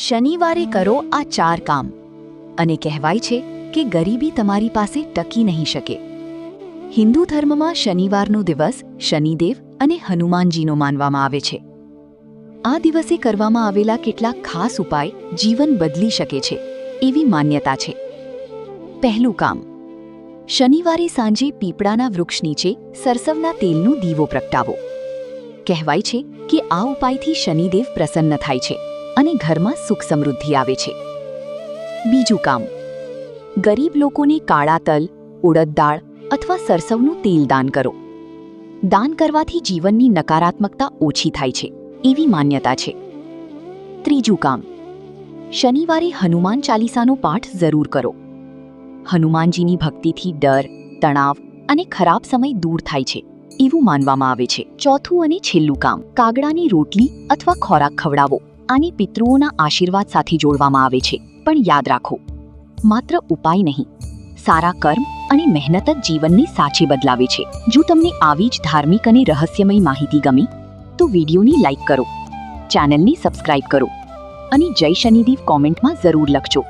શનિવારે કરો આ 4 કામ અને કહેવાય છે કે ગરીબી તમારી પાસે ટકી નહીં શકે. હિન્દુ ધર્મમાં શનિવારનો દિવસ શનિદેવ અને હનુમાનજીનો માનવામાં આવે છે. આ દિવસે કરવામાં આવેલા કેટલાક ખાસ ઉપાય જીવન બદલી શકે છે એવી માન્યતા છે. પહેલું કામ, શનિવારે સાંજે પીપળાના વૃક્ષ નીચે સરસવના તેલનો દીવો પ્રગટાવો. કહેવાય છે કે આ ઉપાયથી શનિદેવ પ્રસન્ન થાય છે અને ઘરમાં સુખ સમૃદ્ધિ આવે છે. બીજું કામ, ગરીબ લોકોને કાળા તલ, ઉડદ દાળ અથવા સરસવનું તેલ દાન કરો. દાન કરવાથી જીવનની નકારાત્મકતા ઓછી થાય છે એવી માન્યતા છે. ત્રીજું કામ, શનિવારે હનુમાન ચાલીસાનો પાઠ જરૂર કરો. હનુમાનજીની ભક્તિથી ડર, તણાવ અને ખરાબ સમય દૂર થાય છે એવું માનવામાં આવે છે. ચોથું અને છેલ્લું કામ, કાગડાની રોટલી અથવા ખોરાક ખવડાવો. આને પિતૃઓના આશીર્વાદ સાથે જોડવામાં આવે છે. પણ યાદ રાખો, માત્ર ઉપાય નહીં, સારા કર્મ અને મહેનત જ જીવનને સાચે બદલાવે છે. જો તમને આવી જ ધાર્મિક અને રહસ્યમય માહિતી ગમી તો વિડીયોને લાઈક કરો, ચેનલને સબસ્ક્રાઇબ કરો અને જય શનિદેવ કોમેન્ટમાં જરૂર લખજો.